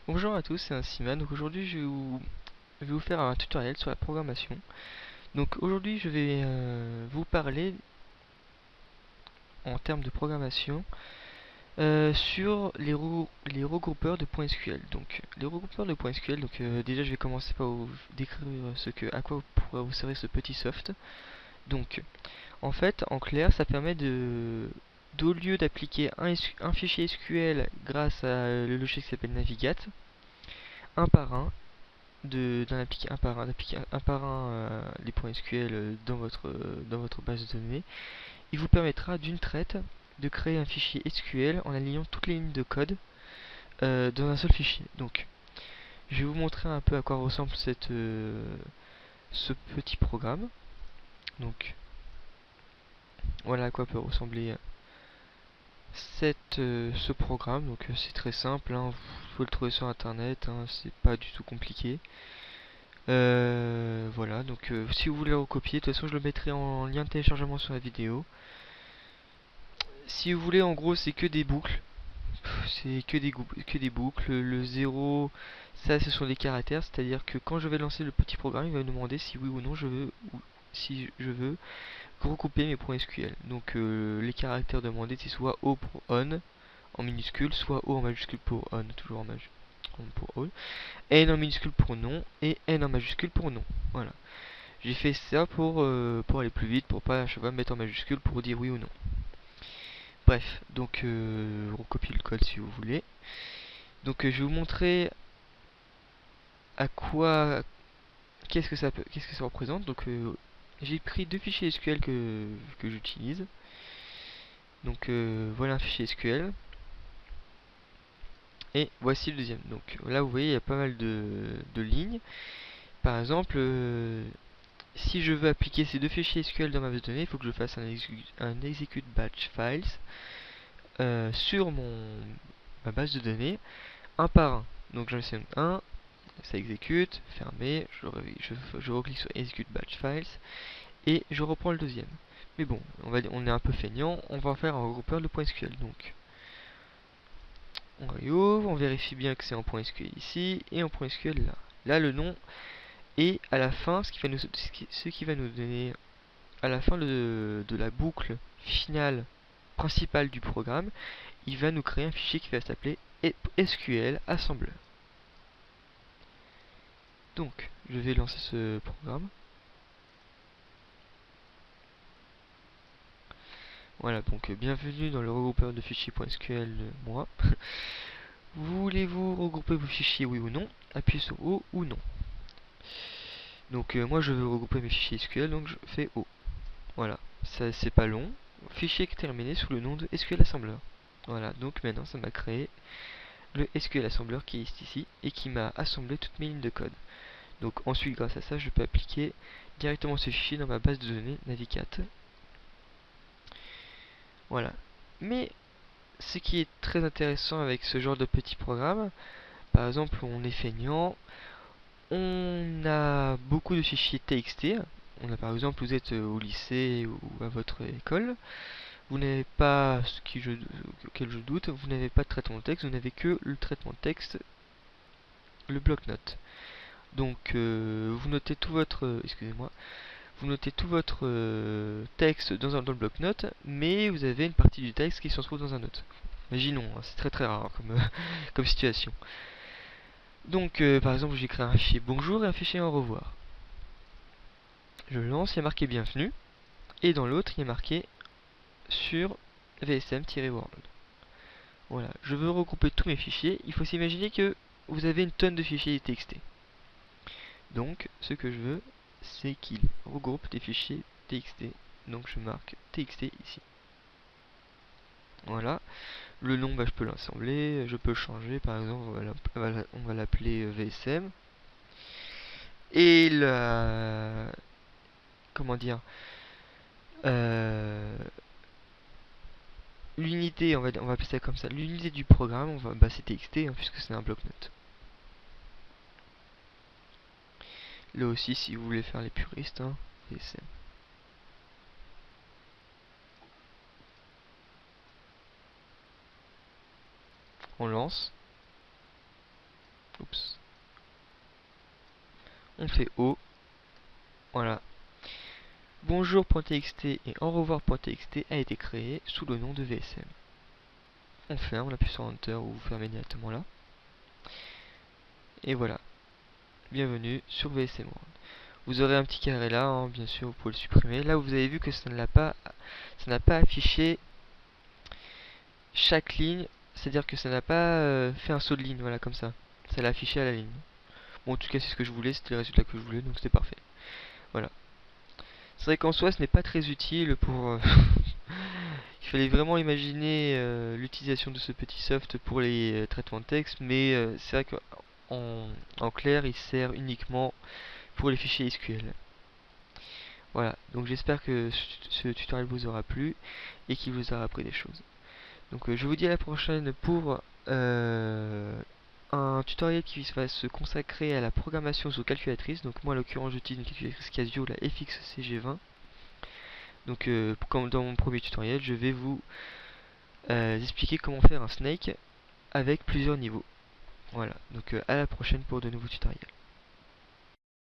Bonjour à tous, c'est Simon. Donc aujourd'hui je vais vous faire un tutoriel sur la programmation. Donc aujourd'hui je vais vous parler en termes de programmation sur les regroupeurs de points SQL. Donc les regroupeurs de points SQL, donc déjà je vais commencer par vous décrire à quoi pourra vous servir ce petit soft. Donc en fait en clair ça permet d'au lieu d'appliquer un fichier SQL grâce à le logiciel qui s'appelle Navigat, un par un, d'appliquer un par un les points SQL dans votre base de données. Il vous permettra d'une traite de créer un fichier SQL en alignant toutes les lignes de code dans un seul fichier. Donc, je vais vous montrer un peu à quoi ressemble ce petit programme. Donc, voilà à quoi peut ressembler ce programme. Donc, c'est très simple, hein, vous pouvez le trouver sur internet, hein, c'est pas du tout compliqué. Voilà, donc si vous voulez le recopier, de toute façon je le mettrai en lien de téléchargement sur la vidéo. Si vous voulez, en gros, c'est que des boucles. C'est que des boucles. Le 0, ça ce sont des caractères, c'est-à-dire que quand je vais lancer le petit programme, il va me demander si oui ou non je veux, ou si je veux recouper mes points SQL. Donc les caractères demandés, c'est soit O pour on en minuscule, soit O en majuscule pour on, toujours en majuscule pour all, N en minuscule pour non et N en majuscule pour non. Voilà. J'ai fait ça pour aller plus vite, pour pas à chaque fois mettre en majuscule pour dire oui ou non. Bref, donc on copie le code si vous voulez. Donc je vais vous montrer à quoi, qu'est-ce que ça représente. Donc j'ai pris deux fichiers SQL que j'utilise. Donc voilà un fichier SQL. Et voici le deuxième. Donc là vous voyez il y a pas mal de lignes. Par exemple, si je veux appliquer ces deux fichiers SQL dans ma base de données, il faut que je fasse un execute batch files sur ma base de données, un par un. Donc j'en sélectionne un, ça exécute, fermé, je reclique sur execute batch files et je reprends le deuxième. Mais bon, on est un peu feignant, on va en faire un regroupeur de points SQL. Donc on réouvre, on vérifie bien que c'est en point SQL ici et en point SQL là. Là le nom est à la fin, ce qui va nous donner à la fin de la boucle finale principale du programme, il va nous créer un fichier qui va s'appeler SQL Assembler. Donc, je vais lancer ce programme. Voilà, donc bienvenue dans le regroupeur de fichiers.sql, moi. Voulez-vous regrouper vos fichiers, oui ou non? Appuyez sur O ou non. Donc moi je veux regrouper mes fichiers SQL, donc je fais O. Voilà, ça c'est pas long. Fichier terminé sous le nom de SQL Assembler. Voilà, donc maintenant ça m'a créé le SQL Assembler qui est ici et qui m'a assemblé toutes mes lignes de code. Donc ensuite grâce à ça je peux appliquer directement ce fichier dans ma base de données Navigat. Voilà. Mais ce qui est très intéressant avec ce genre de petit programme, par exemple on est feignant, on a beaucoup de fichiers TXT. On a par exemple, vous êtes au lycée ou à votre école, vous n'avez pas, auquel je doute, vous n'avez pas de traitement de texte, vous n'avez que le traitement de texte, le bloc-notes. Donc vous notez tout votre, excusez-moi, vous notez tout votre texte dans le bloc-notes, mais vous avez une partie du texte qui se retrouve dans un autre. Imaginons, hein, c'est très très rare comme, comme situation. Donc par exemple j'ai créé un fichier bonjour et un fichier au revoir. Je le lance, il y a marqué bienvenue, et dans l'autre il y a marqué sur vsm-world. Voilà, je veux regrouper tous mes fichiers, il faut s'imaginer que vous avez une tonne de fichiers TXT. Donc ce que je veux, c'est qu'il regroupe des fichiers TXT. Donc je marque TXT ici. Voilà, le nom bah, je peux l'assembler, je peux le changer, par exemple on va l'appeler VSM. Et la... comment dire, euh, l'unité, on va appeler ça comme ça, l'unité du programme, bah, c'est TXT hein, puisque c'est un bloc-notes. Là aussi si vous voulez faire les puristes, hein, VSM. On lance. Oups. On fait O. Voilà. Bonjour.txt et au revoir.txt a été créé sous le nom de VSM. On ferme, on appuie sur Enter ou vous fermez directement là. Et voilà. Bienvenue sur VSM World. Vous aurez un petit carré là, hein, bien sûr, vous pouvez le supprimer. Là, vous avez vu que ça n'a pas affiché chaque ligne, c'est-à-dire que ça n'a pas fait un saut de ligne, voilà, comme ça. Ça l'a affiché à la ligne. Bon, en tout cas, c'est ce que je voulais, c'était le résultat que je voulais, donc c'était parfait. Voilà. C'est vrai qu'en soi, ce n'est pas très utile pour... il fallait vraiment imaginer l'utilisation de ce petit soft pour les traitements de texte, mais c'est vrai qu'en clair, il sert uniquement pour les fichiers SQL. Voilà, donc j'espère que ce tutoriel vous aura plu et qu'il vous aura appris des choses. Donc je vous dis à la prochaine pour un tutoriel qui va se consacrer à la programmation sous calculatrice. Donc moi en l'occurrence j'utilise une calculatrice Casio, la FXCG20. Donc comme dans mon premier tutoriel, je vais vous expliquer comment faire un snake avec plusieurs niveaux. Voilà, donc à la prochaine pour de nouveaux tutoriels.